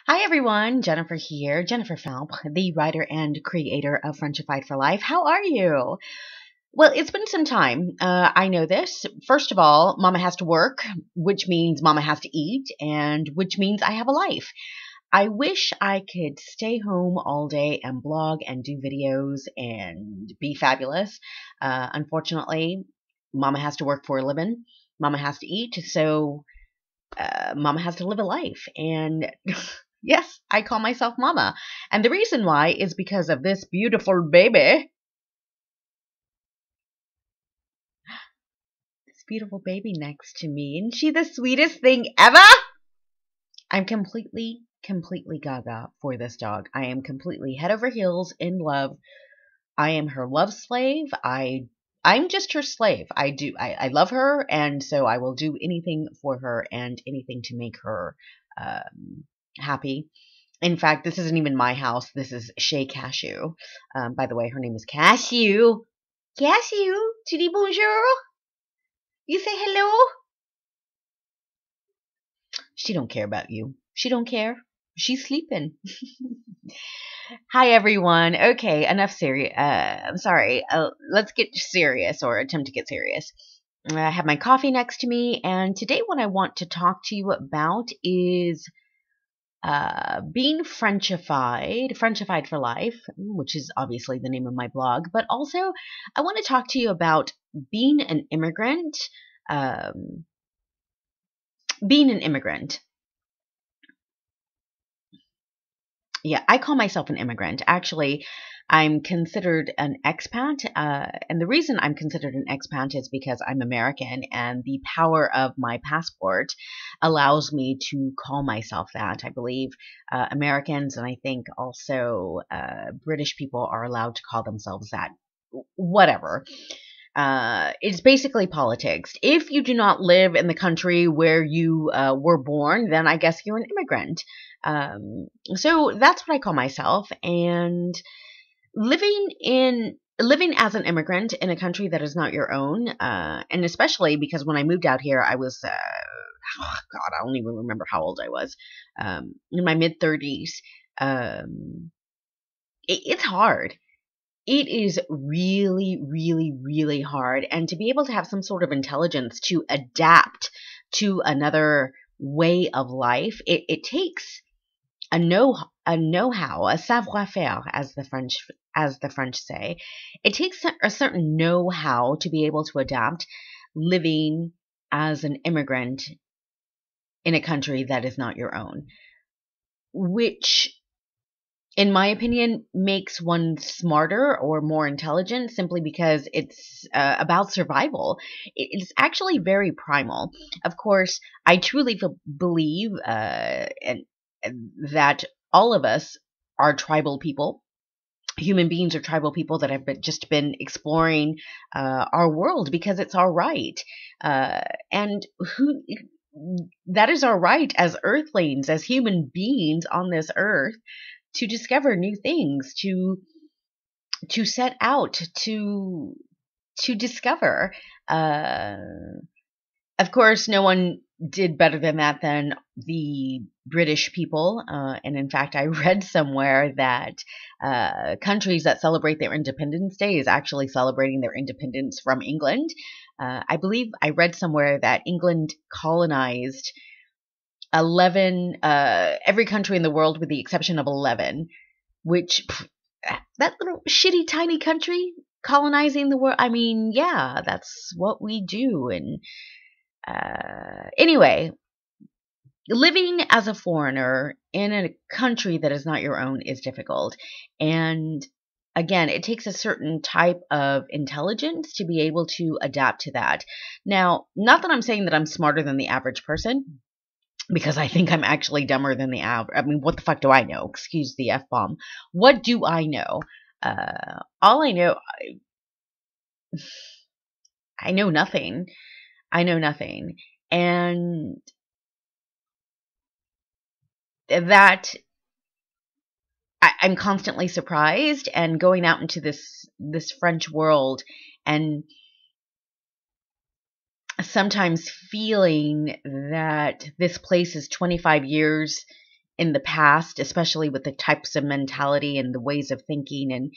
Hi everyone, Jennifer here, Jennifer Falp, the writer and creator of Frenchified for Life. How are you? Well, it's been some time. I know this. First of all, Mama has to work, which means Mama has to eat, and which means I have a life. I wish I could stay home all day and blog and do videos and be fabulous. Unfortunately, Mama has to work for a living. Mama has to eat, so Mama has to live a life. And yes, I call myself Mama. And the reason why is because of this beautiful baby. This beautiful baby next to me. Isn't she the sweetest thing ever? I'm completely gaga for this dog. I am completely head over heels in love. I am her love slave. I'm just her slave. I love her, and so I will do anything for her and anything to make her happy. In fact, this isn't even my house. This is Chez Cashew. By the way, her name is Cashew. Cashew, tu dis bonjour? You say hello? She don't care about you. She don't care. She's sleeping. Hi, everyone. Okay, enough serious. I'm sorry. Let's get serious, or attempt to get serious. I have my coffee next to me, and today what I want to talk to you about is being Frenchified for Life, which is obviously the name of my blog, but also I want to talk to you about being an immigrant. Being an immigrant. Yeah, I call myself an immigrant. Actually, I'm considered an expat, and the reason I'm considered an expat is because I'm American, and the power of my passport allows me to call myself that. I believe Americans, and I think also British people, are allowed to call themselves that. Whatever. It's basically politics. If you do not live in the country where you were born, then I guess you're an immigrant. So that's what I call myself. And living as an immigrant in a country that is not your own, and especially because when I moved out here, I was, God, I don't even remember how old I was, in my mid-30s. It's hard. It is really hard. And to be able to have some sort of intelligence to adapt to another way of life, it takes a know-how, a savoir-faire, as the French say. It takes a certain know-how to be able to adapt living as an immigrant in a country that is not your own, which, in my opinion, makes one smarter or more intelligent simply because it's about survival. It's actually very primal. Of course, I truly believe that all of us are tribal people. Human beings are tribal people that have just been exploring our world because it's our right. And that is our right as earthlings, as human beings on this earth, to discover new things, to set out to discover. Of course, no one did better than that than the British people. And in fact, I read somewhere that countries that celebrate their Independence Day is actually celebrating their independence from England. I believe I read somewhere that England colonized 11, every country in the world with the exception of 11, which, that little shitty tiny country colonizing the world. I mean, yeah, that's what we do. And anyway, living as a foreigner in a country that is not your own is difficult. And again, it takes a certain type of intelligence to be able to adapt to that. Now, not that I'm saying that I'm smarter than the average person, because I think I'm actually dumber than the average. I mean, what the fuck do I know? Excuse the F-bomb. What do I know? All I know, I know nothing. I know nothing. And that I'm constantly surprised, and going out into this French world and sometimes feeling that this place is 25 years in the past, especially with the types of mentality and the ways of thinking, and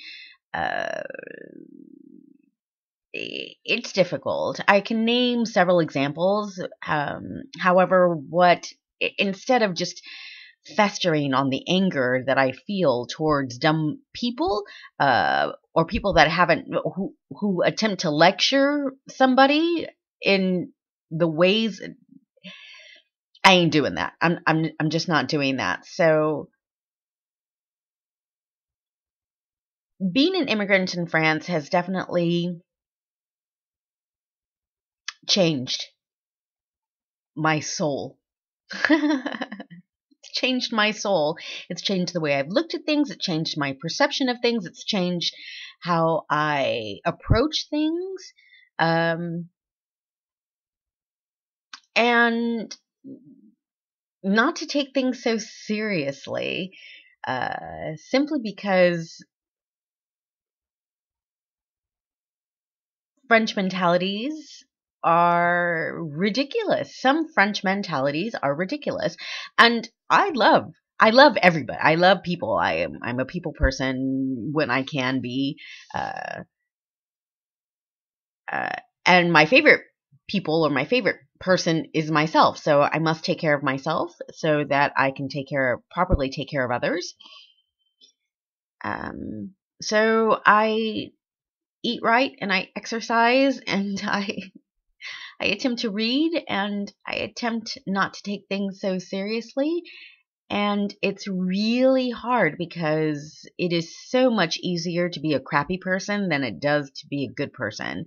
uh, it's difficult. I can name several examples. However, instead of just festering on the anger that I feel towards dumb people, or people that haven't, who attempt to lecture somebody in the ways, I ain't doing that. I'm just not doing that. So being an immigrant in France has definitely changed my soul. It's changed my soul. It's changed the way I've looked at things. It changed my perception of things. It's changed how I approach things. And not to take things so seriously, simply because French mentalities are ridiculous. Some French mentalities are ridiculous. And I love everybody. I love people. I'm a people person when I can be. Uh, and my favorite people, or my favorite person, is myself. So I must take care of myself so that I can properly take care of others. So I eat right, and I exercise, and I attempt to read, and I attempt not to take things so seriously. And it's really hard because it is so much easier to be a crappy person than it does to be a good person.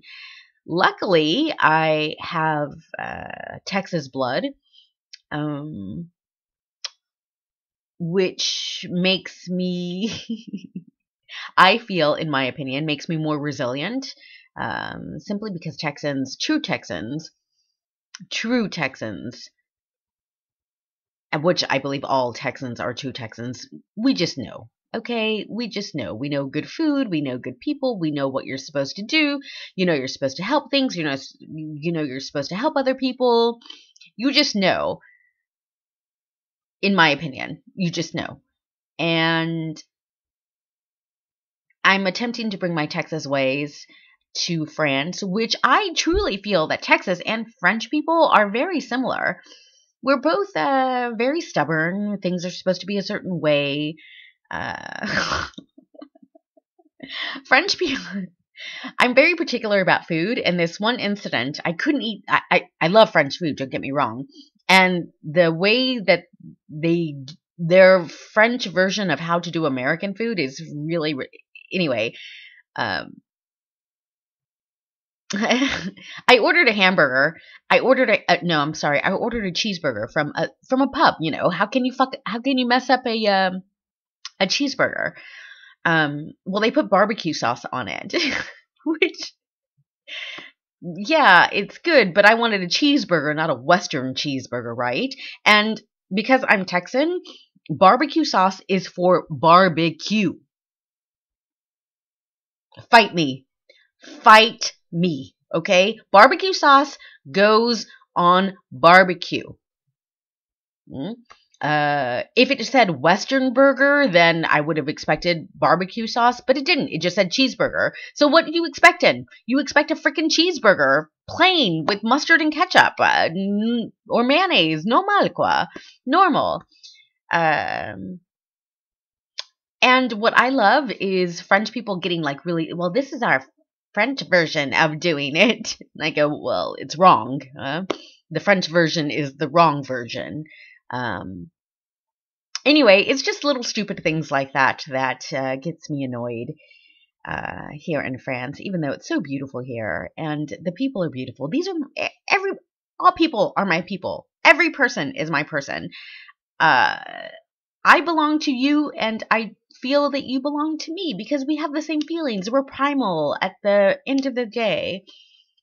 Luckily, I have Texas blood, which makes me, I feel, in my opinion, makes me more resilient, simply because true Texans, which I believe all Texans are true Texans, we just know. Okay, we just know. We know good food. We know good people. We know what you're supposed to do. You know you're supposed to help things. You know you're supposed to help other people. You just know. In my opinion, you just know. And I'm attempting to bring my Texas ways to France, which I truly feel that Texas and French people are very similar. We're both very stubborn. Things are supposed to be a certain way. French people. I'm very particular about food, and this one incident, I couldn't eat. I love French food, don't get me wrong. And the way that their French version of how to do American food is really, anyway. Um, I ordered a hamburger. I ordered no, I'm sorry. I ordered a cheeseburger from a pub. How can you mess up a cheeseburger? Well, they put barbecue sauce on it, which, yeah, it's good, but I wanted a cheeseburger, not a Western cheeseburger, right? And because I'm Texan, barbecue sauce is for barbecue. Fight me. Fight me. Okay? Barbecue sauce goes on barbecue. If it said Western burger, then I would have expected barbecue sauce, but it didn't. It just said cheeseburger. So what you expected? You expect a freaking cheeseburger, plain, with mustard and ketchup, or mayonnaise, normal, quoi. Normal. And what I love is French people getting like really, well, this is our French version of doing it. And I go, well, it's wrong. The French version is the wrong version. Anyway, it's just little stupid things like that gets me annoyed here in France, even though it's so beautiful here and the people are beautiful. All people are my people. Every person is my person. I belong to you, and I feel that you belong to me because we have the same feelings. We're primal at the end of the day.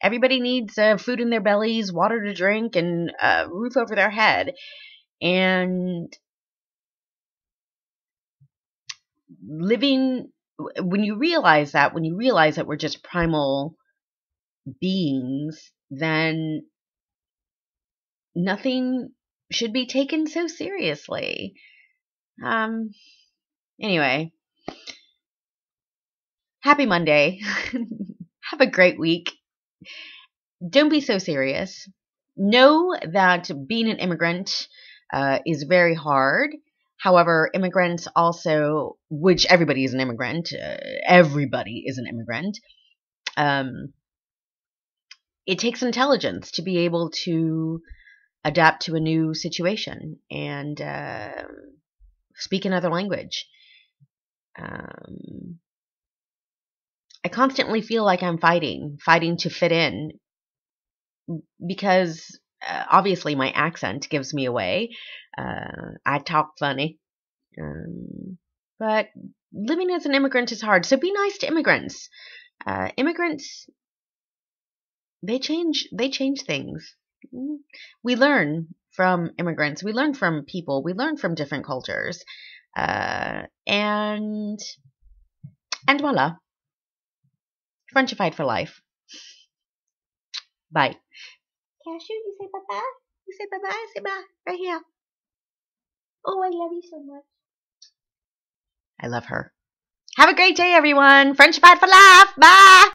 Everybody needs food in their bellies, water to drink, and a roof over their head. And when you realize that we're just primal beings, then nothing should be taken so seriously. Anyway, happy Monday. Have a great week. Don't be so serious. Know that being an immigrant is very hard. However, immigrants also, which everybody is an immigrant, everybody is an immigrant. It takes intelligence to be able to adapt to a new situation and speak another language. I constantly feel like I'm fighting to fit in, because obviously my accent gives me away. I talk funny. But living as an immigrant is hard. So be nice to immigrants. Immigrants, they change things. We learn from immigrants. We learn from people. We learn from different cultures. And voila. Frenchified for life. Bye. Cashew, you say bye-bye? You say bye-bye? Say bye. Right here. Oh, I love you so much. I love her. Have a great day, everyone. Frenchified for life. Bye.